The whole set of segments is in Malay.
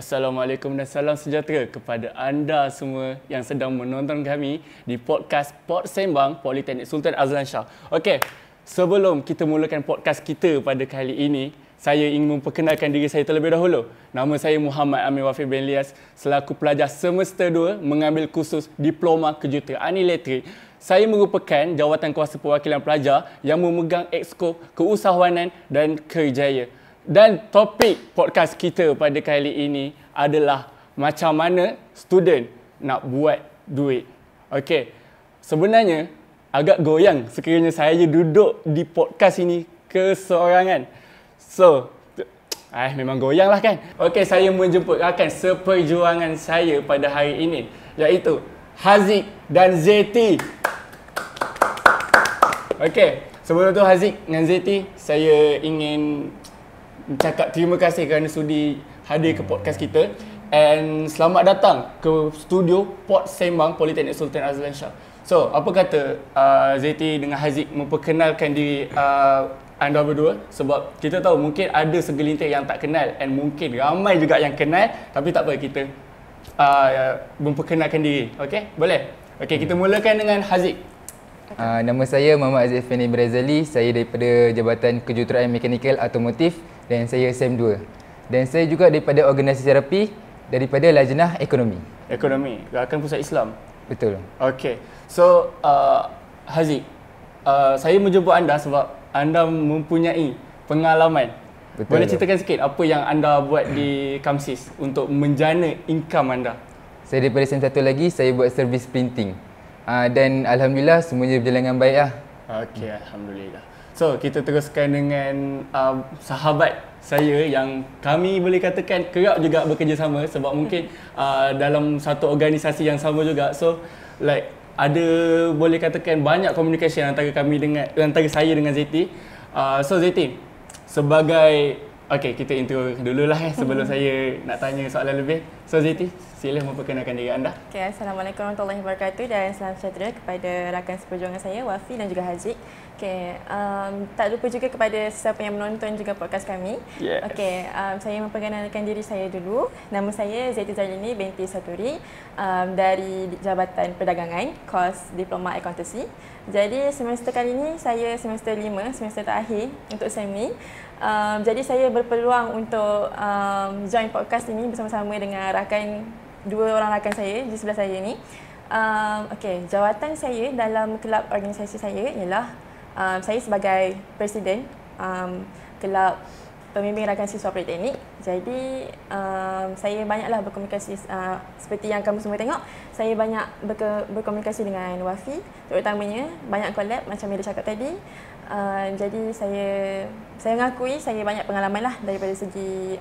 Assalamualaikum dan salam sejahtera kepada anda semua yang sedang menonton kami di podcast Pod Sembang Politeknik Sultan Azlan Shah. Okey, sebelum kita mulakan podcast kita pada kali ini, saya ingin memperkenalkan diri saya terlebih dahulu. Nama saya Muhammad Amir Wafir bin Lias, selaku pelajar semester 2 mengambil kursus Diploma Kejuruteraan Elektrik. Saya merupakan jawatan kuasa perwakilan pelajar yang memegang ekskul keusahawanan dan kerjaya. Dan topik podcast kita pada kali ini adalah macam mana student nak buat duit. Okey, sebenarnya agak goyang sekiranya saya duduk di podcast ini keseorangan. So, memang goyang lah kan. Okey, saya menjemput rakan seperjuangan saya pada hari ini, iaitu Haziq dan Zeti. Okey, sebelum tu Haziq dan Zeti, saya ingin cakap terima kasih kerana sudi hadir ke podcast kita, and selamat datang ke studio Pod Sembang Politeknik Sultan Azlan Shah. So, apa kata Zeti dengan Haziq memperkenalkan diri anda berdua, sebab kita tahu mungkin ada segelintir yang tak kenal and mungkin ramai juga yang kenal, tapi tak apa, kita memperkenalkan diri. Okey, boleh? Okey, kita mulakan dengan Haziq. Nama saya Muhammad Aziz Feni Brazali. Saya daripada Jabatan Kejuruteraan Mekanikal Automotif dan saya SEM2. Dan saya juga daripada organisasi terapi daripada Lajnah Ekonomi. Ekonomi, Gerakan Pusat Islam. Betul. Okey. So, Haziq, saya menjemput anda sebab anda mempunyai pengalaman. Betul. Boleh ceritakan sikit apa yang anda buat di Kamsis untuk menjana income anda? Saya daripada SEM1 lagi, saya buat servis printing. Dan Alhamdulillah semuanya berjalan dengan baik lah. Okey, Alhamdulillah. So, kita teruskan dengan sahabat saya yang kami boleh katakan kerap juga bekerjasama sebab mungkin dalam satu organisasi yang sama juga. So, like ada boleh katakan banyak komunikasi antara saya dengan Zeti. So Zeti, sebagai kita intro dululah sebelum saya nak tanya soalan lebih. So Zeti, sila memperkenalkan diri anda. Assalamualaikum warahmatullahi wabarakatuh dan salam sejahtera kepada rakan seperjuangan saya Wafi dan juga Haziq. Tak lupa juga kepada sesiapa yang menonton juga podcast kami. Yes. Saya memperkenalkan diri saya dulu. Nama saya Zeti Zalini binti Saturi, dari Jabatan Perdagangan, kos Diploma Accountancy. Jadi semester kali ini saya semester 5, semester terakhir untuk SEM ni. Jadi saya berpeluang untuk join podcast ini bersama-sama dengan dua orang rakan saya di sebelah saya ni. Jawatan saya dalam kelab organisasi saya ialah saya sebagai presiden kelab pembimbing rakan siswa politeknik. Jadi saya banyaklah berkomunikasi seperti yang kamu semua tengok. Saya banyak berkomunikasi dengan Wafi, terutamanya banyak collab macam yang dia cakap tadi. Jadi saya mengakui saya banyak pengalaman lah daripada segi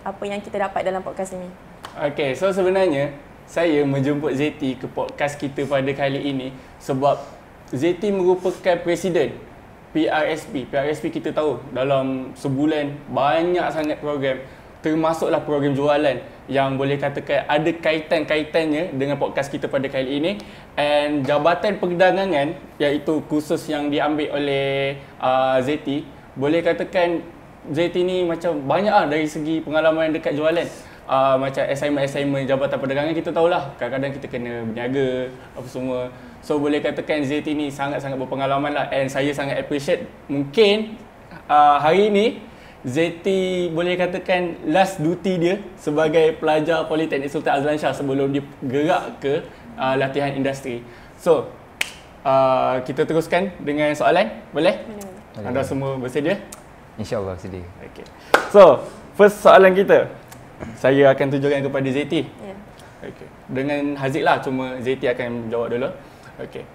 apa yang kita dapat dalam podcast ini. Okey, so sebenarnya saya menjemput Zeti ke podcast kita pada kali ini sebab Zeti merupakan presiden PRSP. PRSP kita tahu dalam sebulan banyak sangat program, termasuklah program jualan yang boleh katakan ada kaitan-kaitannya dengan podcast kita pada kali ini. And Jabatan Perdagangan, iaitu kursus yang diambil oleh Zeti, boleh katakan Zeti ni macam banyak dari segi pengalaman dekat jualan. Macam assignment Jabatan Perdagangan kita tahulah, kadang-kadang kita kena berniaga apa semua. So boleh katakan Zeti ni sangat-sangat berpengalaman lah, and saya sangat appreciate. Mungkin hari ni Zeti boleh katakan last duty dia sebagai pelajar Politeknik Sultan Azlan Shah sebelum dia gerak ke latihan industri. So kita teruskan dengan soalan, boleh? Anda semua bersedia? InsyaAllah bersedia. Okay. So, first soalan kita, saya akan tujukan kepada Zeti. Okay. Dengan Haziq lah, cuma Zeti akan jawab dulu. Okay.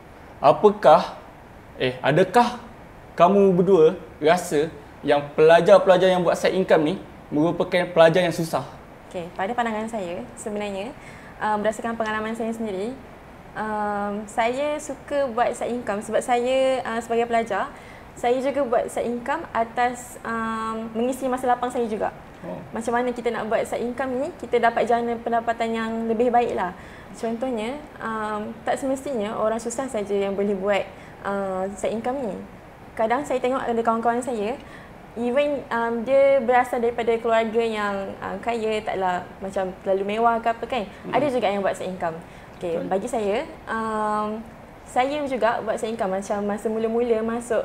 Adakah kamu berdua rasa yang pelajar-pelajar yang buat side income ni merupakan pelajar yang susah? Pada pandangan saya, sebenarnya berdasarkan pengalaman saya sendiri, saya suka buat side income sebab saya sebagai pelajar, saya juga buat side income atas mengisi masa lapang saya juga. Macam mana kita nak buat side income ni, kita dapat jana pendapatan yang lebih baik lah. Contohnya, tak semestinya orang susah saja yang boleh buat side income ni. Kadang saya tengok ada kawan-kawan saya, even dia berasal daripada keluarga yang kaya, taklah macam terlalu mewah ke apa kan. Ada juga yang buat side income. Okay, bagi saya juga buat side income macam masa mula-mula masuk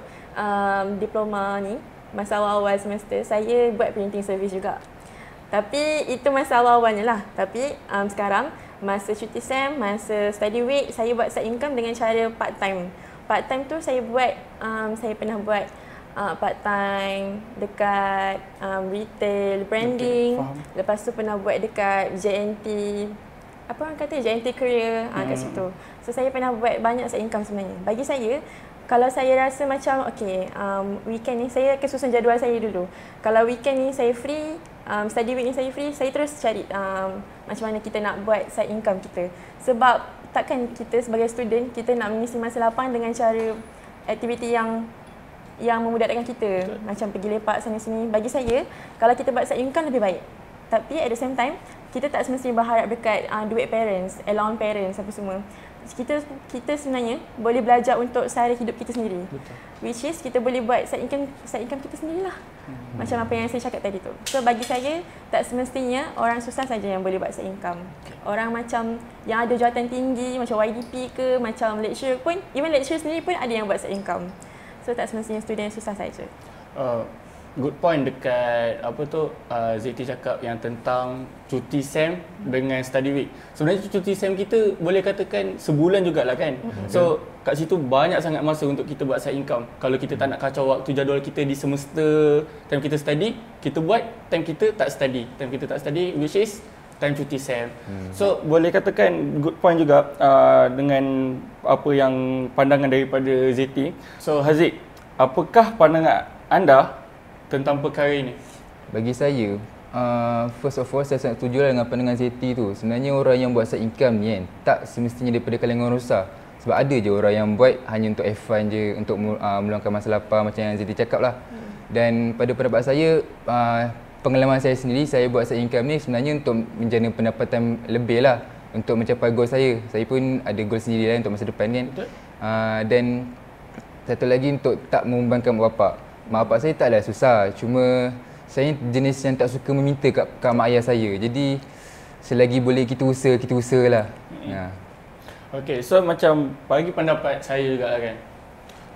diploma ni, masa awal-awal semester, saya buat printing service juga. Tapi itu masa awal-awalnya lah. Tapi sekarang masa cuti SEM, masa study week, saya buat side income dengan cara part time. Part time tu saya buat, saya pernah buat part time dekat retail, branding. Lepas tu pernah buat dekat JNT, apa orang kata, JNT Career kat situ. So saya pernah buat banyak side income sebenarnya. Bagi saya, kalau saya rasa macam weekend ni saya akan susun jadual saya dulu. Kalau weekend ni saya free, study week ni saya free, saya terus cari macam mana kita nak buat side income kita. Sebab takkan kita sebagai student kita nak mengisi masa lapang dengan cara aktiviti yang memudaratkan kita. Macam pergi lepak sana-sini. Bagi saya, kalau kita buat side income lebih baik. Tapi at the same time, kita tak semestinya berharap dekat duit parents, allowance parents, apa semua. Kita sebenarnya boleh belajar untuk sehari hidup kita sendiri. Betul. Which is kita boleh buat side income kita sendirilah. Macam apa yang saya cakap tadi tu. So bagi saya, tak semestinya orang susah saja yang boleh buat side income. Orang macam yang ada jawatan tinggi, macam YDP ke, macam lecturer pun, even lecturer sendiri pun ada yang buat side income. So tak semestinya student yang susah saja. Good point dekat apa tu ZT cakap yang tentang cuti SEM dengan study week. Sebenarnya cuti SEM kita boleh katakan sebulan jugalah kan. So kat situ banyak sangat masa untuk kita buat side income. Kalau kita tak nak kacau waktu jadual kita di semester, time kita study, kita buat, time kita tak study. Time kita tak study which is time cuti SEM. So boleh katakan good point juga dengan apa yang pandangan daripada ZT. So Haziq, apakah pandangan anda tentang perkara ini? Bagi saya, first of all saya sangat setuju dengan pandangan ZT tu. Sebenarnya orang yang buat side income ni kan, tak semestinya daripada kalangan orang susah. Sebab ada je orang yang buat hanya untuk have fun je, untuk meluangkan masa lapang macam yang ZT cakap lah. Dan pada pendapat saya, pengalaman saya sendiri, saya buat side income ni sebenarnya untuk menjana pendapatan lebih lah, untuk mencapai goal saya. Saya pun ada goal sendiri lah untuk masa depan kan. Dan satu lagi, untuk tak membebankan mak bapak. Mak bapak saya taklah susah, cuma saya jenis yang tak suka meminta kat mak ayah saya. Jadi selagi boleh kita usahalah. Okay, so macam bagi pendapat saya juga kan,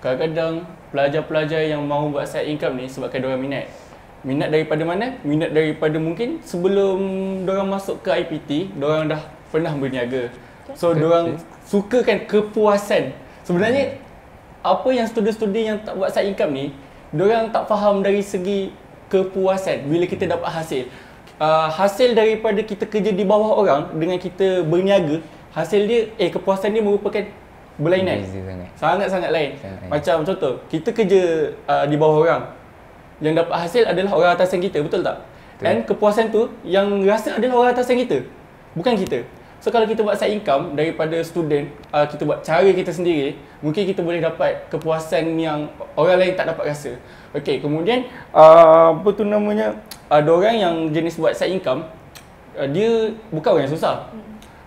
kadang-kadang pelajar-pelajar yang mahu buat side income ni sebabkan diorang minat daripada mana? Minat daripada mungkin sebelum diorang masuk ke IPT, diorang dah pernah berniaga. So diorang sukakan kepuasan. Sebenarnya apa yang student-student yang tak buat side income ni, diorang tak faham dari segi kepuasan bila kita dapat hasil. Hasil daripada kita kerja di bawah orang dengan kita berniaga, hasil dia, kepuasan dia merupakan berlainan. Sangat-sangat lain. Macam contoh, kita kerja di bawah orang, yang dapat hasil adalah orang atasan kita, betul tak? Dan kepuasan tu yang rasa adalah orang atasan kita, bukan kita. So kalau kita buat side income daripada student, kita buat cara kita sendiri, mungkin kita boleh dapat kepuasan yang orang lain tak dapat rasa. Okey, kemudian apa tu namanya, ada orang yang jenis buat side income, dia bukan orang yang susah.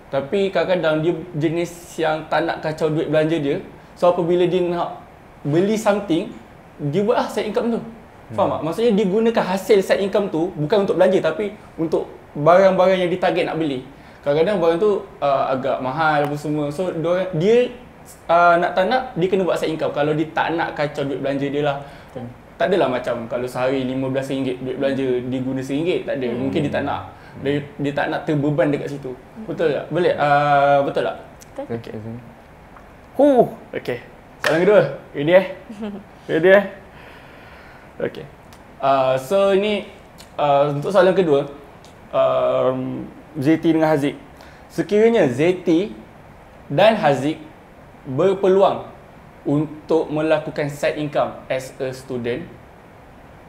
Tapi kadang-kadang dia jenis yang tak nak kacau duit belanja dia. So apabila dia nak beli something, dia buat side income tu. Faham tak? Maksudnya dia gunakan hasil side income tu bukan untuk belanja, tapi untuk barang-barang yang dia target nak beli. Kadang-kadang barang tu agak mahal apa semua. So dia nak tak nak, dia kena buat side income. Kalau dia tak nak kacau duit belanja dia lah. Tak adalah macam kalau sehari RM15 duit belanja, dia guna RM1, tak ada. Mungkin dia tak nak. Dia tak nak terbeban dekat situ. Betul tak? Boleh? Betul tak? Betul. Okay. Okay. Soalan kedua. Ready Okay. So ini untuk soalan kedua, ZT dengan Haziq. Sekiranya ZT dan Haziq berpeluang untuk melakukan side income as a student,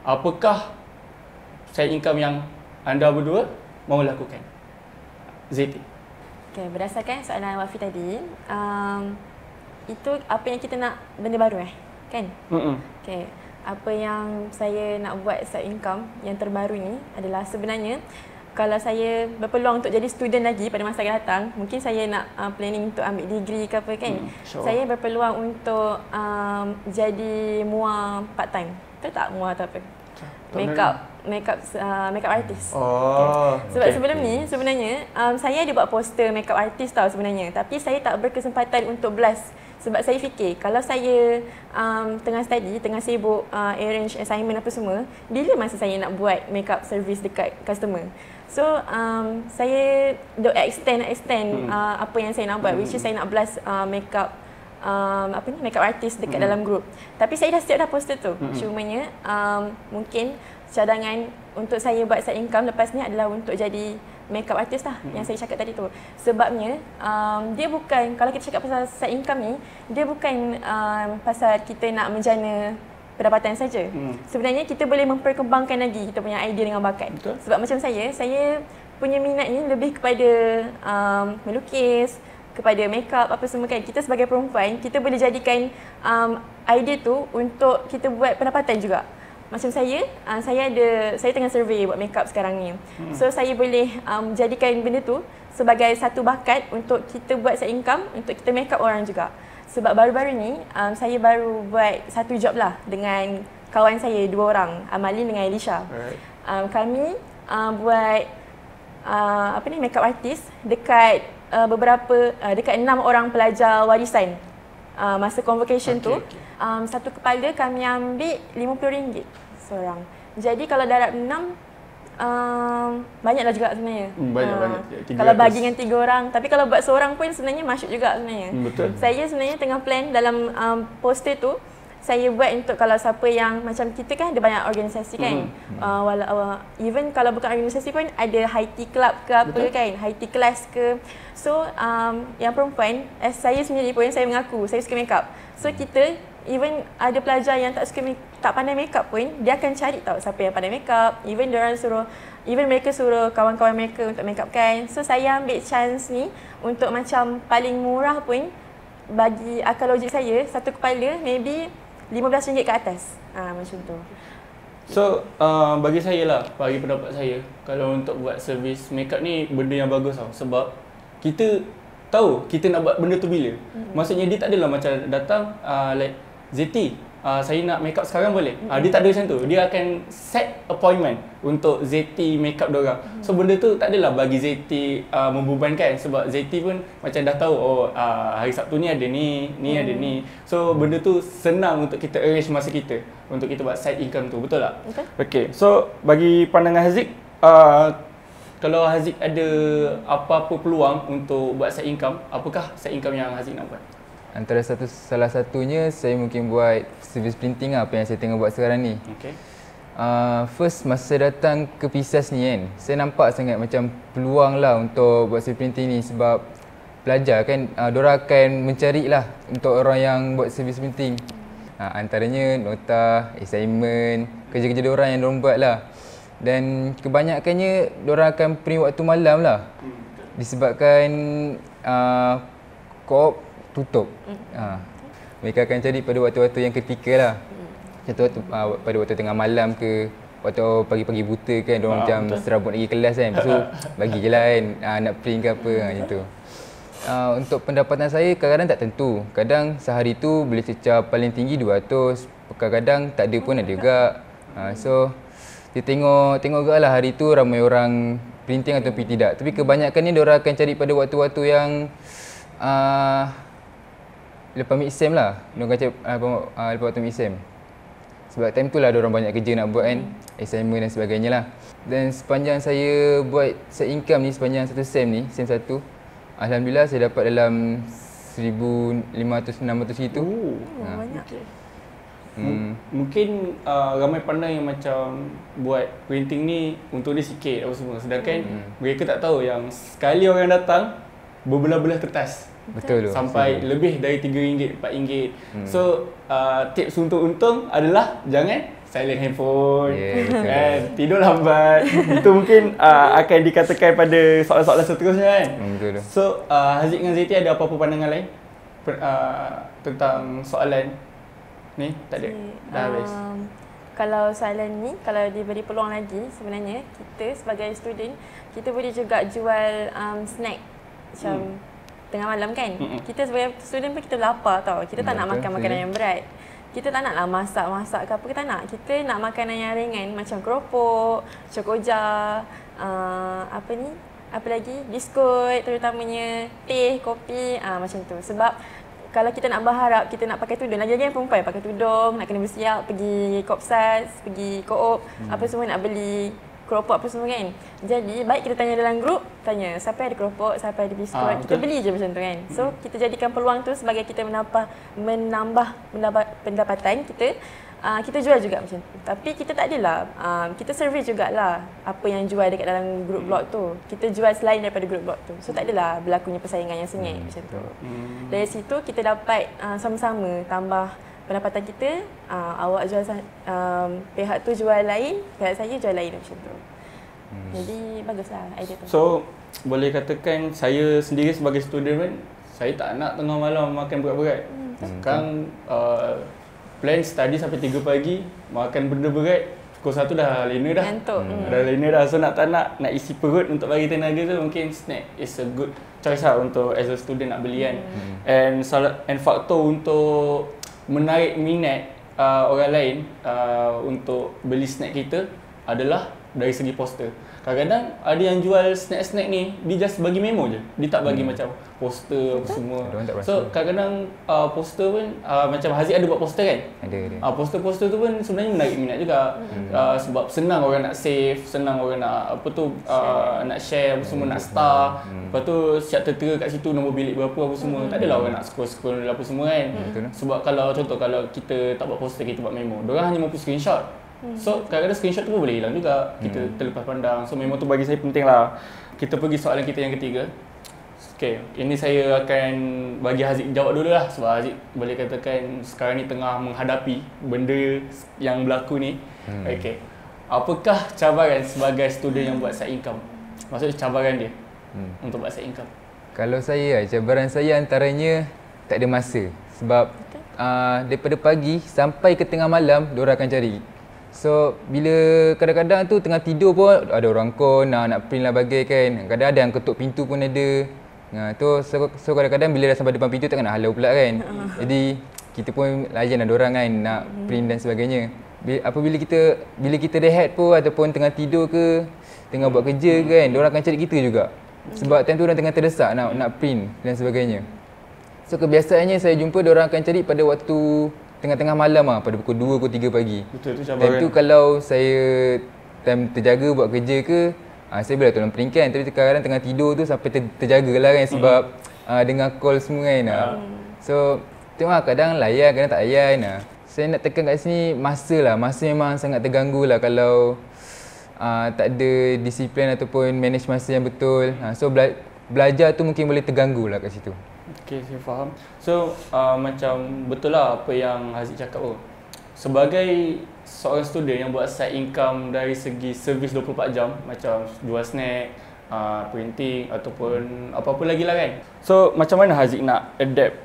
apakah side income yang anda berdua mahu lakukan? ZT. Okay, berdasarkan soalan Wafi tadi, itu apa yang kita nak, benda baru kan? Okay, apa yang saya nak buat side income yang terbaru ni adalah sebenarnya, kalau saya berpeluang untuk jadi student lagi pada masa akan datang, mungkin saya nak planning untuk ambil degree ke apa kan. Saya berpeluang untuk jadi MUA part time. Tahu tak muar tu apa? Tak Makeup artist. Oh. Sebab sebelum ni sebenarnya saya ada buat poster makeup artist tau sebenarnya. Tapi saya tak berkesempatan untuk blast. Sebab saya fikir kalau saya tengah study, tengah sibuk arrange assignment apa semua, bila masa saya nak buat makeup service dekat customer. So saya extend apa yang saya nak buat, which is saya nak blast makeup makeup artist dekat dalam group. Tapi saya dah siap dah poster tu. Cumanya mungkin cadangan untuk saya buat side income lepas ni adalah untuk jadi makeup artist lah yang saya cakap tadi tu. Sebabnya dia bukan, kalau kita cakap pasal side income ni, dia bukan pasal kita nak menjana pendapatan saja. Sebenarnya kita boleh memperkembangkan lagi kita punya idea dengan bakat. Betul. Sebab macam saya punya minat ni lebih kepada melukis, kepada makeup apa semua kan. Kita sebagai perempuan, kita boleh jadikan idea tu untuk kita buat pendapatan juga. Macam saya tengah survey buat makeup sekarang ni. So saya boleh jadikan benda tu sebagai satu bakat untuk kita buat side income, untuk kita makeup orang juga. Sebab baru-baru ni saya baru buat satu job lah dengan kawan saya 2 orang, Amalin dengan Elisha. Kami buat makeup artist dekat dekat 6 orang pelajar warisan. Masa convocation tu, satu kepala kami ambil RM50 seorang. Jadi kalau darab 6, banyaklah juga sebenarnya. Banyak. Kalau bagi dengan 3 orang, tapi kalau buat seorang pun sebenarnya masuk juga sebenarnya. Betul. Saya sebenarnya tengah plan dalam poster tu, saya buat untuk kalau siapa yang macam kita kan ada banyak organisasi kan. Even kalau bukan organisasi pun ada high tea club ke apa. Betul. Kan, high tea class ke. So yang perempuan, saya sendiri pun saya mengaku saya suka makeup. So kita even ada pelajar yang tak pandai makeup pun, dia akan cari tahu siapa yang pandai makeup. Even mereka suruh kawan-kawan mereka untuk makeup kan. So saya ambil chance ni untuk macam paling murah pun, bagi akal logik saya, satu kepala maybe RM15 ke atas. Macam tu. So bagi saya lah, bagi pendapat saya, kalau untuk buat servis makeup ni benda yang bagus tau. Sebab kita tahu kita nak buat benda tu bila. Maksudnya dia tak adalah macam datang like Zeti, saya nak makeup sekarang boleh? Dia tak ada macam tu. Dia akan set appointment untuk Zeti makeup diorang. So benda tu tak adalah bagi Zeti membebankan. Sebab Zeti pun macam dah tahu, hari Sabtu ni ada ni ada ni. So benda tu senang untuk kita arrange masa kita, untuk kita buat side income tu. Betul tak? Betul. Okay, so bagi pandangan Haziq, kalau Haziq ada apa-apa peluang untuk buat side income, apakah side income yang Haziq nak buat? Antara salah satunya saya mungkin buat servis printing lah, apa yang saya tengah buat sekarang ni. Okay. First masa saya datang ke PISAS ni kan, saya nampak sangat macam peluang lah untuk buat servis printing ni. Sebab pelajar kan, diorang akan mencari lah untuk orang yang buat servis printing. Antaranya nota, assignment, kerja-kerja diorang yang diorang buat lah. Dan kebanyakannya diorang akan print waktu malam lah. Disebabkan co-op tutup. Mereka akan cari pada waktu-waktu yang ketika lah. Contoh pada waktu tengah malam ke, waktu pagi-pagi buta kan, diorang macam serabut lagi kelas kan. So bagi je lah kan, nak print ke apa macam tu. Untuk pendapatan saya kadang-kadang tak tentu. Kadang sehari tu boleh cecah paling tinggi 200, kadang-kadang tak ada pun ada juga. So dia tengok juga lah hari tu ramai orang printing ataupun tidak. Tapi kebanyakannya diorang akan cari pada waktu-waktu yang lepas mid-sem lah. Diorang akan cari lepas waktu mid-sem. Sebab time tu lah diorang banyak kerja nak buat kan, assignment dan sebagainya lah. Dan sepanjang saya buat side income ni, sepanjang satu sem ni, sem 1, alhamdulillah saya dapat dalam 1,500-600 gitu. Banyak. Mungkin ramai pandang yang macam buat printing ni untuk dia sikit apa semua. Sedangkan mereka tak tahu yang sekali orang datang, berbelah-belah kertas. Betul tu. Sampai lebih dari RM3, RM4. So tips untuk untung adalah jangan silent handphone, tidur lambat. Itu mungkin akan dikatakan pada soalan-soalan seterusnya kan. Betul tu. So Haziq dengan Zeti ada apa-apa pandangan lain tentang soalan ni? Tak ada. Dah habis. Kalau soalan ni, kalau diberi peluang lagi, sebenarnya kita sebagai student, kita boleh juga jual snack macam tengah malam kan. Kita sebagai student pun kita lapar tau. Kita tak nak makan makanan yang berat. kita tak naklah masak ke apa, kita tak nak. Kita nak makanan yang ringan macam keropok, cokoja, apa lagi? Biskut terutamanya, teh, kopi, macam tu. Sebab kalau kita nak berharap kita nak pakai tudung, lagi-lagi yang perempuan pakai tudung, nak kena bersiap, pergi Kopsas, pergi Koop, apa semua nak beli keropok apa semua kan. Jadi baik kita tanya dalam grup, tanya siapa ada keropok, siapa ada biskut, kita beli je macam tu kan. So kita jadikan peluang tu sebagai kita menambah pendapatan kita. Kita jual juga macam tu. Tapi kita tak adalah, kita survey jugalah apa yang jual dekat dalam grup blog tu. Kita jual selain daripada grup blog tu. So tak adalah berlakunya persaingan yang sengit macam tu. Dari situ kita dapat sama-sama tambah pendapatan kita. Awak jual, pihak tu jual lain, pihak saya jual lain macam tu. Jadi baguslah idea tu. So boleh katakan saya sendiri sebagai student kan, saya tak nak tengah malam makan berat-berat. Sekarang plan study sampai 3 pagi, makan benda berat, pukul 1 dah lena dah. Ngantuk. Dah lena dah. So nak tak nak isi perut untuk bagi tenaga tu, mungkin snack is a good choice lah untuk as a student nak beli kan. And faktor untuk menarik minat orang lain untuk beli snack kita adalah dari segi poster. Kadang-kadang ada yang jual snack-snack ni, dia just bagi memo je. Dia tak bagi macam poster apa semua. So kadang-kadang poster pun macam Haziq ada buat poster kan? Ada. Poster-poster tu pun sebenarnya menarik minat juga. Sebab senang orang nak save, senang orang nak nak share apa semua, nak star. Lepas tu siap tertera kat situ nombor bilik berapa apa semua. Tak adalah orang nak scroll-scroll apa semua kan. Sebab kalau kita tak buat poster, kita buat memo, diorang hanya mampu screenshot. So kadang-kadang screenshot tu pun boleh hilang juga. Kita terlepas pandang. So memo tu bagi saya penting lah. Kita pergi soalan kita yang ketiga. Okay, ini saya akan bagi Haziq jawab dulu lah. Sebab Haziq boleh katakan sekarang ni tengah menghadapi benda yang berlaku ni. Okay, apakah cabaran sebagai student yang buat side income? Maksudnya cabaran dia untuk buat side income. Kalau saya, cabaran saya antaranya tak ada masa. Sebab daripada pagi sampai ke tengah malam diorang akan cari. So bila kadang-kadang tu tengah tidur pun ada orang call nak print lah bagai kan. Kadang ada yang ketuk pintu pun ada. So kadang-kadang bila dah sampai depan pintu tak kena halau pula kan. Jadi kita pun layan ada orang kan nak print dan sebagainya. Bila kita rehat pun ataupun tengah tidur ke, tengah buat kerja kan, diorang akan cari kita juga. Sebab time tu orang tengah terdesak nak print dan sebagainya. So kebiasaannya saya jumpa diorang akan cari pada waktu tengah-tengah malam pada pukul 2 pukul 3 pagi. Betul, tu cabaran. Dan tu kalau saya time terjaga buat kerja ke, saya boleh tolong printkan. Tapi kadang-kadang tengah tidur tu sampai terjaga lah kan sebab dengar call semua kan. So tengok kadang layan, kadang tak layan. Saya nak tekan kat sini masa lah. Masa memang sangat terganggu lah kalau tak ada disiplin ataupun manage masa yang betul. So belajar tu mungkin boleh terganggu lah kat situ. Okay, saya faham. So macam betul lah apa yang Haziq cakap tu. Sebagai seorang student yang buat side income dari segi servis 24 jam, macam jual snack, printing ataupun apa-apa lagi lah kan. So macam mana Haziq nak adapt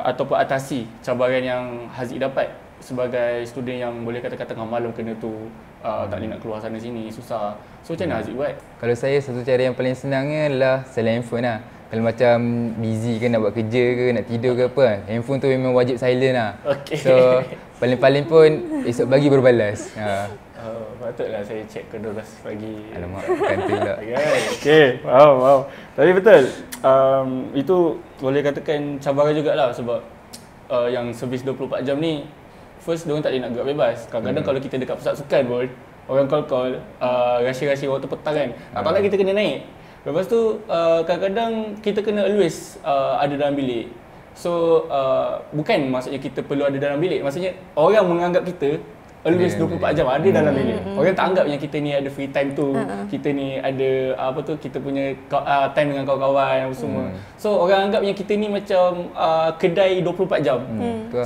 ataupun atasi cabaran yang Haziq dapat sebagai student yang boleh kata-kata tengah malam kena tu, tak boleh nak keluar sana sini, susah. So macam mana Haziq buat? Kalau saya, satu cara yang paling senangnya adalah silent handphone lah. Kalau macam busy ke nak buat kerja ke, nak tidur ke apa, handphone tu memang wajib silent lah. Okay. So paling-paling pun esok pagi baru balas. Patutlah saya check ke 12 pagi. Alamak, bukan tu pula. Okay, wow. Tapi betul, itu boleh katakan cabaran jugalah sebab yang servis 24 jam ni, first diorang tak boleh nak gerak bebas. Kadang-kadang kalau kita dekat pusat sukan pun, orang call, rahsia-rahsia waktu petang kan, tak nak kita kena naik. Lepas tu kadang-kadang kita kena always ada dalam bilik. So bukan maksudnya kita perlu ada dalam bilik, maksudnya orang menganggap kita always 24 jam ada dalam bilik. Orang tak anggap yang kita ni ada free time tu, kita ni ada kita punya time dengan kawan-kawan apa semua. So orang anggap yang kita ni macam kedai 24 jam.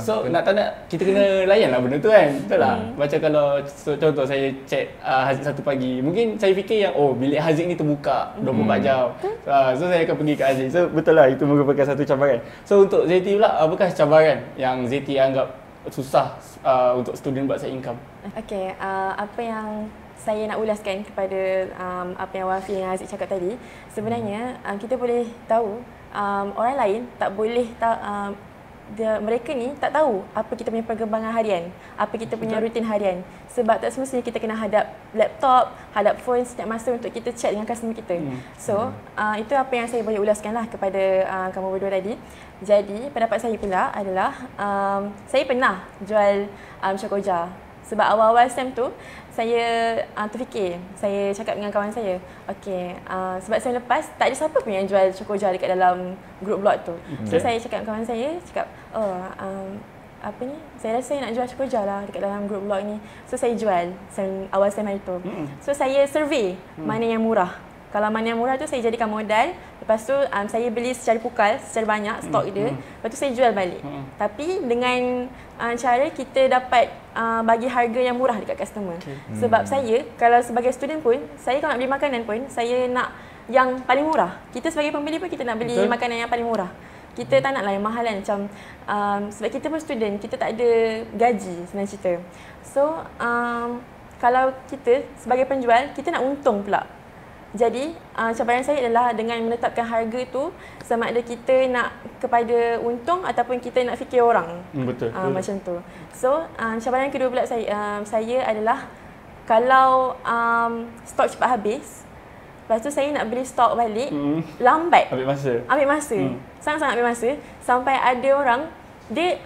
So nak tak nak kita kena layan lah benda tu kan. Betul lah. Macam kalau contoh saya check Haziq satu pagi, mungkin saya fikir yang bilik Haziq ni terbuka 24 jam. So saya akan pergi ke Haziq. So betul lah, itu merupakan satu cabaran. So untuk Zeti pula, apakah cabaran yang Zeti anggap susah untuk student buat side income? Okay, apa yang saya nak ulaskan kepada apa yang Wafi dan Haziq cakap tadi, sebenarnya kita boleh tahu orang lain tak boleh mereka ni tak tahu apa kita punya perkembangan harian, apa kita punya rutin harian. Sebab tak semestinya kita kena hadap laptop, hadap phone setiap masa untuk kita chat dengan customer kita. So, itu apa yang saya boleh ulaskan lah kepada kamu berdua tadi. Jadi, pendapat saya pula adalah saya pernah jual Chokoja. Sebab awal-awal SEM tu, saya terfikir, saya cakap dengan kawan saya, okey, sebab SEM lepas, tak ada siapa pun yang jual Chokoja dekat dalam group blog tu. So, saya cakap dengan kawan saya, apa ni, saya rasa saya nak jual Chokoja lah dekat dalam group blog ni. So, saya jual awal SEM hari tu. So, saya survey mana yang murah. Kalau mana yang murah tu saya jadikan modal. Lepas tu saya beli secara pukal, secara banyak stok dia. Lepas tu saya jual balik. Tapi dengan cara kita dapat bagi harga yang murah dekat customer. Sebab saya kalau sebagai student pun, saya kalau nak beli makanan pun, saya nak yang paling murah. Kita sebagai pembeli pun kita nak beli makanan yang paling murah. Kita tak naklah yang mahal kan, macam sebab kita pun student, kita tak ada gaji senang cerita. So kalau kita sebagai penjual, kita nak untung pula. Jadi, cabaran saya adalah dengan menetapkan harga tu, sama ada kita nak kepada untung ataupun kita nak fikir orang. Betul. Macam tu. So, cabaran kedua pula saya adalah kalau stok cepat habis, lepas tu saya nak beli stok balik, lambat. Ambil masa. Sangat-sangat ambil masa. Sampai ada orang, dia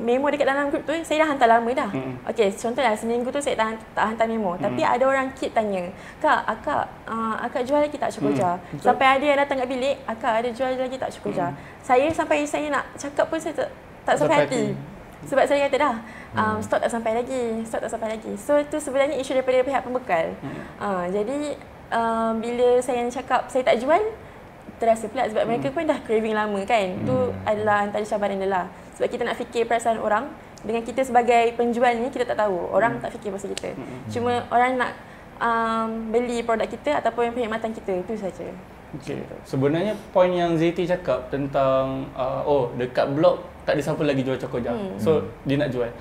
memo dekat dalam grup tu saya dah hantar lama dah. Okey, contohlah seminggu tu saya tak hantar memo. Tapi ada orang keep tanya, "Kak, akak jual lagi tak Chokoja?" Sampai ada yang datang kat bilik, "Akak ada jual lagi tak Chokoja?" Saya sampai saya nak cakap pun saya tak sampai hati. Sebab saya kata dah, stok tak sampai lagi. So itu sebenarnya isu daripada pihak pembekal. Jadi bila saya cakap saya tak jual, terasa pula sebab mereka pun dah craving lama kan. Itu adalah antara cabaran dia lah. Sebab kita nak fikir perasaan orang, dengan kita sebagai penjual ni kita tak tahu. Orang tak fikir pasal kita. Cuma orang nak beli produk kita ataupun perkhidmatan kita, itu saja. Okay. Sebenarnya poin yang Zeti cakap tentang dekat blog tak ada siapa lagi jual Chokoja. So dia nak jual.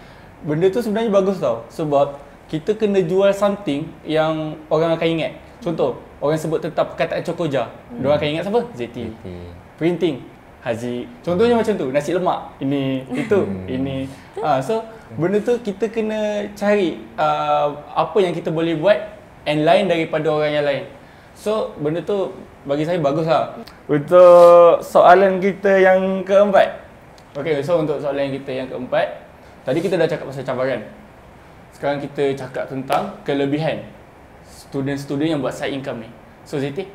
Benda tu sebenarnya bagus tau. Sebab kita kena jual something yang orang akan ingat. Contoh, orang sebut tentang perkataan Chokoja. Diorang akan ingat siapa? Zeti. Printing, Haziq. Contohnya macam tu, nasi lemak. Ini, itu, ini. So, benda tu kita kena cari apa yang kita boleh buat and lain daripada orang yang lain. So, benda tu bagi saya bagus lah. Untuk soalan kita yang keempat. Okay, so untuk soalan kita yang keempat, tadi kita dah cakap pasal cabaran. Sekarang kita cakap tentang kelebihan student-student yang buat side income ni. So Zeti,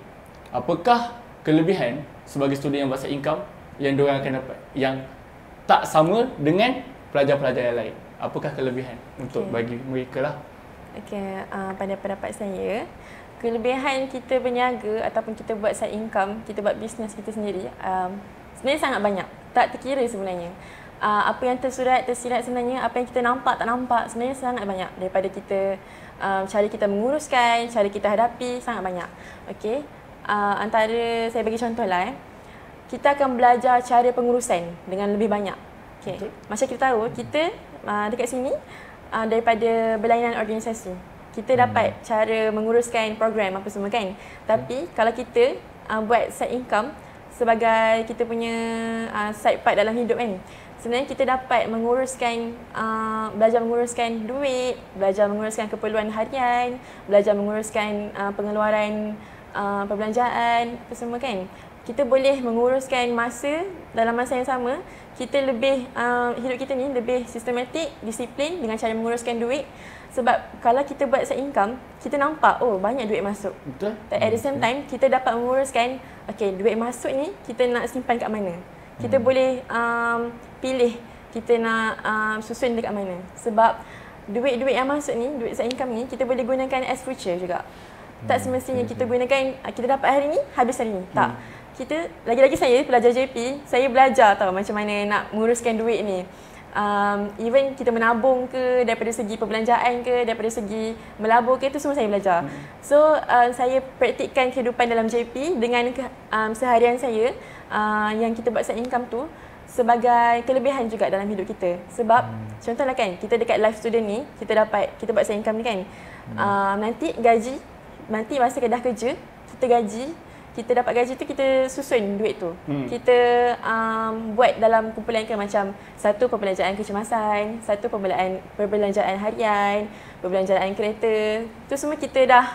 apakah kelebihan sebagai student yang buat side income yang diorang akan dapat yang tak sama dengan pelajar-pelajar yang lain? Apakah kelebihan untuk bagi mereka lah? Okay, pada pendapat saya, kelebihan kita berniaga ataupun kita buat side income, kita buat bisnes kita sendiri, sebenarnya sangat banyak. Tak terkira sebenarnya. Apa yang tersirat sebenarnya, apa yang kita nampak tak nampak, sebenarnya sangat banyak. Daripada kita cara kita menguruskan, cara kita hadapi, sangat banyak. Okey, antara saya bagi contoh lah, kita akan belajar cara pengurusan dengan lebih banyak. Okey, macam kita tahu, kita dekat sini daripada berlainan organisasi, kita dapat cara menguruskan program apa semua kan. Tapi kalau kita buat side income sebagai kita punya side part dalam hidup kan, sebenarnya kita dapat menguruskan, belajar menguruskan duit, belajar menguruskan keperluan harian, belajar menguruskan pengeluaran perbelanjaan, apa semua kan. Kita boleh menguruskan masa dalam masa yang sama. Kita lebih, hidup kita ni lebih sistematik, disiplin dengan cara menguruskan duit. Sebab kalau kita buat side income, kita nampak, oh banyak duit masuk. Betul. At the same time, kita dapat menguruskan, okay, duit masuk ni kita nak simpan kat mana. Kita boleh pilih kita nak susun dekat mana. Sebab duit-duit yang masuk ni, duit side income ni, kita boleh gunakan as future juga. Tak semestinya kita gunakan, kita dapat hari ni, habis hari ni. Tak. Kita, lagi-lagi saya pelajar JP, saya belajar tahu macam mana nak menguruskan duit ni. Even kita menabung ke, daripada segi perbelanjaan ke, daripada segi melabur ke, itu semua saya belajar. So, saya praktikkan kehidupan dalam JP dengan seharian saya yang kita buat side income tu sebagai kelebihan juga dalam hidup kita. Sebab contohlah kan, kita dekat life student ni, kita buat side income ni kan, nanti gaji, nanti masa dah kerja, kita gaji, kita dapat gaji tu kita susun duit tu. Kita buat dalam kumpulan income macam satu perbelanjaan kecemasan, satu perbelanjaan harian, perbelanjaan kereta. Tu semua kita dah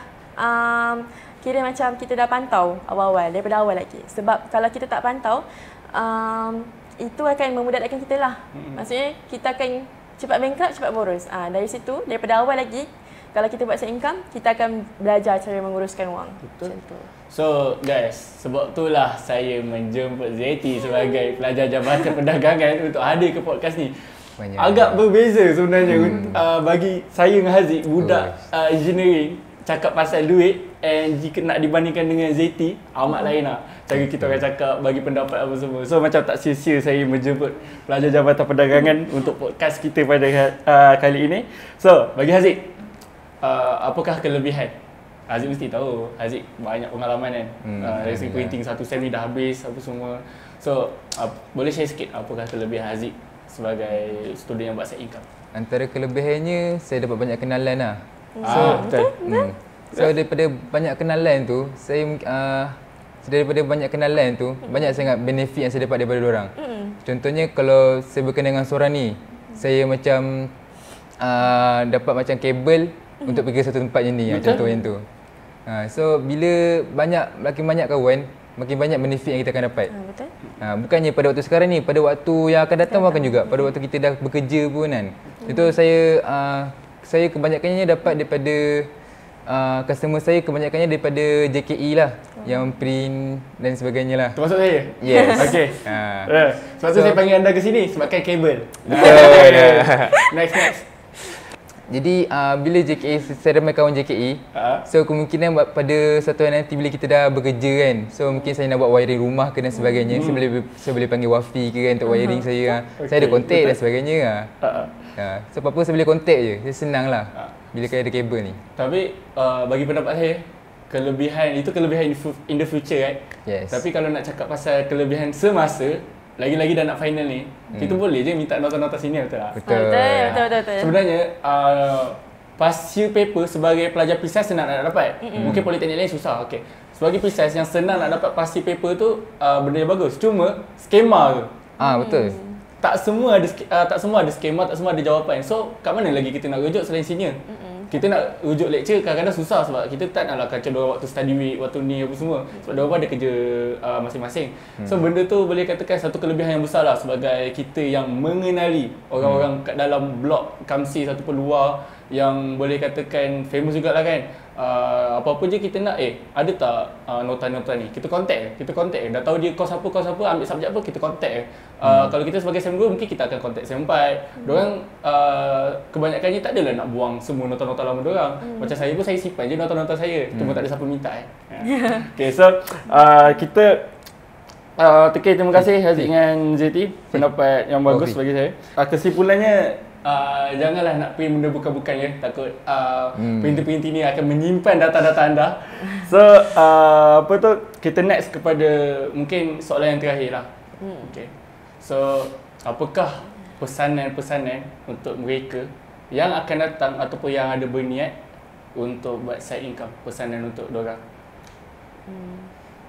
kira macam kita dah pantau awal-awal, daripada awal lagi. Sebab kalau kita tak pantau, itu akan memudaratkan kita lah. Maksudnya kita akan cepat bankrupt, cepat boros. Dari situ, daripada awal lagi, kalau kita buat side income, kita akan belajar cara menguruskan wang. Betul. Macam tu. So guys, sebab itulah saya menjemput Zeti sebagai pelajar Jabatan Perdagangan untuk hadir ke podcast ni. Agak berbeza sebenarnya bagi saya dengan Haziq, budak engineering, cakap pasal duit, and jika nak dibandingkan dengan Zeti, amat lain lah. Cara kita orang cakap, bagi pendapat apa semua. So macam tak sia-sia saya menjemput pelajar Jabatan Perdagangan untuk podcast kita pada kali ini. So bagi Haziq, apakah kelebihan? Haziq mesti tahu, Haziq banyak pengalaman kan. Dari segi printing satu sem ni dah habis apa semua. So boleh share sikit apakah kelebihan Haziq sebagai student yang buat side income? Antara kelebihannya, saya dapat banyak kenalan lah. Betul. So daripada banyak kenalan tu, banyak sangat benefit yang saya dapat daripada diorang. Contohnya kalau saya berkenaan dengan seorang ni, saya macam dapat macam kabel untuk pergi ke satu tempat yang ni, contoh yang tu. So bila makin banyak kawan, makin banyak benefit yang kita akan dapat. Betul. Bukannya pada waktu sekarang ni, pada waktu yang akan datang akan juga, pada waktu kita dah bekerja pun kan. Itu saya kebanyakannya dapat daripada customer saya, kebanyakannya daripada JKE lah, yang print dan sebagainya lah. Termasuk saya? Yes. Okay. Sebab tu saya panggil anda ke sini sebabkan kabel. Next. Jadi bila JKE, saya ramai kawan JKE, so kemungkinan pada satu hari nanti bila kita dah bekerja kan, so mungkin saya nak buat wiring rumah ke dan sebagainya, saya boleh panggil Wafi ke kan untuk wiring saya. Saya ada kontak dan sebagainya. So apa-apa saya boleh kontak je, saya senang lah bila ada kabel ni. Tapi bagi pendapat saya, itu kelebihan in the future kan. Yes. Tapi kalau nak cakap pasal kelebihan semasa, lagi-lagi dah nak final ni, kita boleh je minta nota-nota sini, betul tak? Betul. Betul. Sebenarnya past year paper sebagai pelajar precise senang nak dapat. Mungkin politeknik lain susah. Okey. Sebagai precise yang senang nak dapat past year paper tu benda yang bagus. Cuma skema tu. Betul. Tak semua ada skema, tak semua ada jawapan. So kat mana lagi kita nak rujuk selain senior? Kita nak rujuk lecture kadang-kadang susah sebab kita tak naklah kacau diorang waktu study week, waktu ni apa semua. Sebab diorang ada kerja masing-masing. So benda tu boleh katakan satu kelebihan yang besar lah sebagai kita yang mengenali orang-orang kat dalam blok Kamsi ataupun luar yang boleh katakan famous jugalah kan. Apa-apa je kita nak, ada tak nota-nota ni? Kita contact. Dah tahu dia course apa, ambil subjek apa, kita contact. Kalau kita sebagai SEM 2 mungkin kita akan contact SEM 4. Diorang kebanyakannya tak adalah nak buang semua nota-nota lama diorang. Macam saya pun, saya simpan je nota-nota saya. Cuma tak ada siapa minta Okay, so kita terima kasih Haziq dengan Zeti, pendapat yang bagus bagi saya. Kesimpulannya, janganlah nak print benda bukan-bukan ya. Takut printer-printer ni akan menyimpan data-data anda. So kita next kepada mungkin soalan yang terakhir lah. Okay. So apakah pesanan-pesanan untuk mereka yang akan datang ataupun yang ada berniat untuk buat side income, pesanan untuk diorang?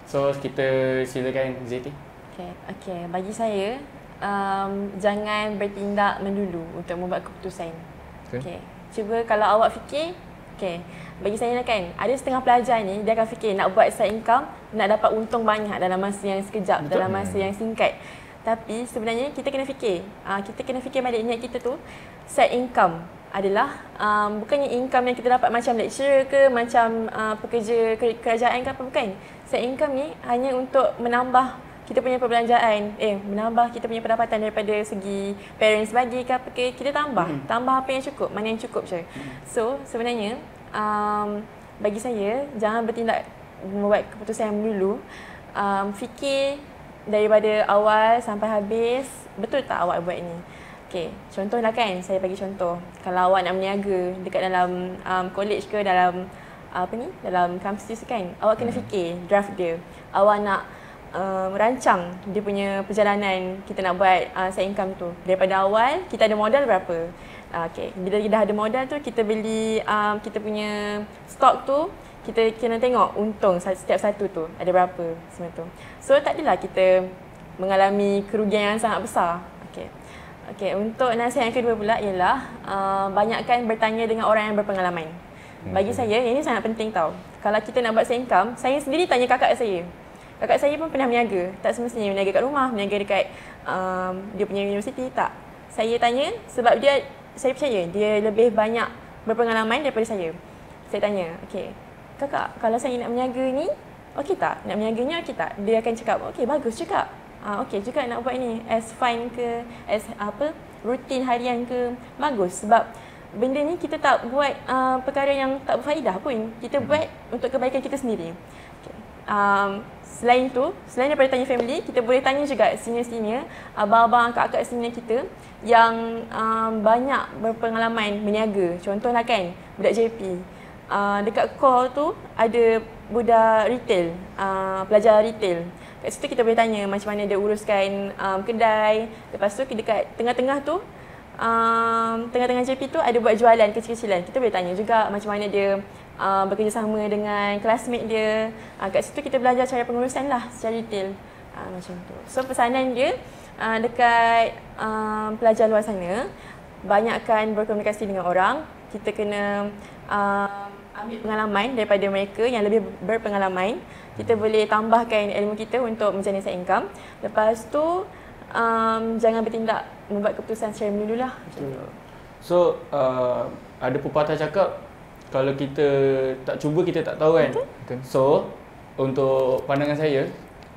So kita silakan Zeti. Okay. Bagi saya, jangan bertindak mendulu untuk membuat keputusan. Okay. Cuba kalau awak fikir, bagi saya kan, ada setengah pelajar ni dia akan fikir nak buat side income, nak dapat untung banyak dalam masa yang sekejap, dalam masa yang singkat. Tapi sebenarnya kita kena fikir balik niat kita tu. Side income adalah bukannya income yang kita dapat macam lecturer ke, macam pekerja kerajaan ke apa, bukan. Side income ni hanya untuk menambah kita punya perbelanjaan, menambah kita punya pendapatan daripada segi parents bagi ke apa ke, kita tambah apa yang cukup, mana yang cukup je. So sebenarnya bagi saya, jangan bertindak membuat keputusan yang dulu. Fikir daripada awal sampai habis, betul tak awak buat ni? Contohlah kan, saya bagi contoh. Kalau awak nak berniaga dekat dalam college ke, dalam dalam kampus kan, awak kena fikir draft dia. Awak nak merancang dia punya perjalanan, kita nak buat side income tu. Daripada awal, kita ada modal berapa? Bila dah ada modal tu, kita beli kita punya stok tu, kita kena tengok untung setiap satu tu ada berapa semua tu. So tak adalah kita mengalami kerugian yang sangat besar. Okey, untuk nasihat yang kedua pula ialah banyakkan bertanya dengan orang yang berpengalaman. Bagi saya ini sangat penting tau. Kalau kita nak buat side income, saya sendiri tanya kakak saya. Kakak saya pun pernah berniaga. Tak semestinya berniaga kat rumah, berniaga dekat dia punya universiti, tak. Saya tanya sebab saya percaya dia lebih banyak berpengalaman daripada saya. Saya tanya, okey, kakak, kalau saya nak berniaga ni, okey tak? Nak berniaga ni okey tak? Dia akan cakap, okey, bagus cakap. Okey juga nak buat ni as fine ke, as rutin harian ke, bagus. Sebab benda ni kita tak buat perkara yang tak berfaedah pun. Kita buat untuk kebaikan kita sendiri. Okay. Selain tu, selain daripada tanya family, kita boleh tanya juga senior-senior, abang-abang, kakak senior kita yang banyak berpengalaman berniaga. Contohlah kan, budak JP. Dekat core tu ada budak retail, pelajar retail. Kat situ kita boleh tanya macam mana dia uruskan kedai. Lepas tu dekat tengah-tengah tu, tengah-tengah JP tu ada buat jualan kecil-kecilan. Kita boleh tanya juga macam mana dia bekerjasama dengan classmate dia. Kat situ kita belajar cara pengurusan lah secara detail. Macam tu. So pesanan dia dekat pelajar luar sana, banyakkan berkomunikasi dengan orang. Kita kena ambil pengalaman daripada mereka yang lebih berpengalaman. Kita boleh tambahkan ilmu kita untuk menjana side income. Lepas tu jangan bertindak membuat keputusan secara melululah. So ada pepatah cakap, kalau kita tak cuba kita tak tahu kan. Betul. So untuk pandangan saya,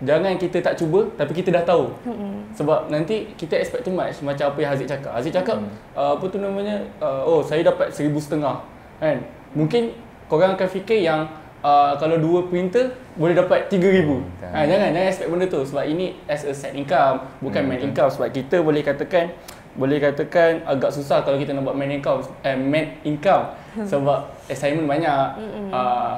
jangan kita tak cuba tapi kita dah tahu. Sebab nanti kita expect too much. Macam apa yang Haziq cakap. Haziq cakap apa tu namanya, oh saya dapat 1,500 kan. Mungkin korang akan fikir yang kalau 2 printer boleh dapat 3,000. Jangan expect benda tu. Sebab ini as a side income, bukan main income. Sebab kita boleh katakan agak susah kalau kita nak buat main income, sebab assignment banyak,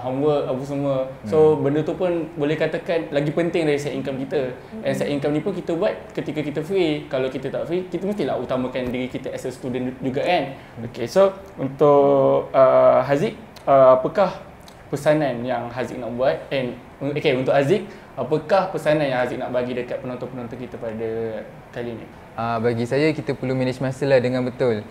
homework apa semua. So benda tu pun boleh katakan lagi penting dari side income kita. And side income ni pun kita buat ketika kita free. Kalau kita tak free, kita mestilah utamakan diri kita as a student juga kan. Okay, so untuk Haziq, apakah pesanan yang Haziq nak buat? Okay, untuk Haziq, apakah pesanan yang Haziq nak bagi dekat penonton-penonton kita pada kali ni? Bagi saya, kita perlu manage masa lah dengan betul.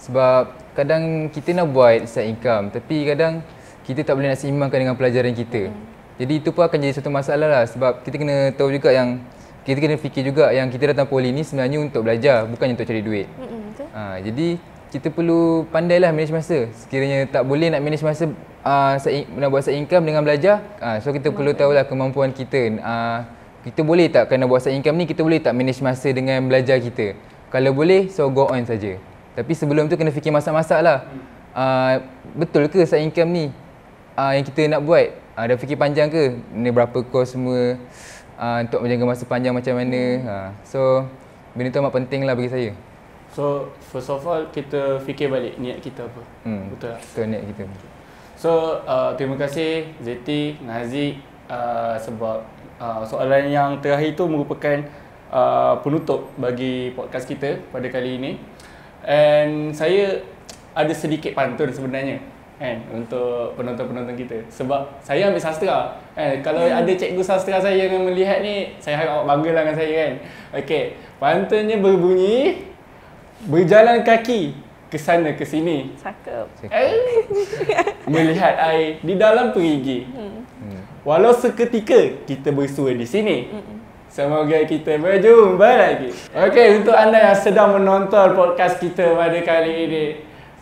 Sebab kadang kita nak buat side income, tapi kadang kita tak boleh nak seimbangkan dengan pelajaran kita. Jadi itu pun akan jadi satu masalah lah. Sebab kita kena tahu juga yang, kita kena fikir juga yang kita datang poli ni sebenarnya untuk belajar, bukan untuk cari duit. Jadi kita perlu pandailah manage masa. Sekiranya tak boleh nak manage masa, nak buat side income dengan belajar, so kita perlu tahulah kemampuan kita. Kita boleh tak, kena buat side income ni, kita boleh tak manage masa dengan belajar kita? Kalau boleh, so go on saja. Tapi sebelum tu kena fikir masak-masak lah. Betul ke side income ni yang kita nak buat? Dah fikir panjang ke? Ni berapa kos semua, untuk menjaga masa panjang macam mana? So benda tu amat penting lah bagi saya. So first of all, kita fikir balik niat kita apa. Betul tak? Betul, niat kita. So terima kasih Zeti dan Haziq sebab soalan yang terakhir tu merupakan penutup bagi podcast kita pada kali ini. And saya ada sedikit pantun sebenarnya kan untuk penonton-penonton kita. Sebab saya ambil sastra. Kalau ada cikgu sastra saya yang melihat ni, saya harap awak banggalah dengan saya kan. Okey, pantunnya berbunyi, berjalan kaki ke sana ke sini. Cakep. Melihat air di dalam perigi. Walau seketika kita bersua di sini. Semoga kita berjumpa lagi. Okey, untuk anda yang sedang menonton podcast kita pada kali ini,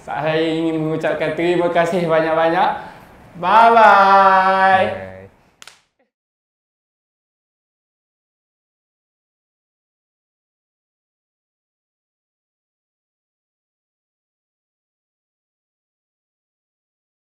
saya ingin mengucapkan terima kasih banyak-banyak. Bye-bye.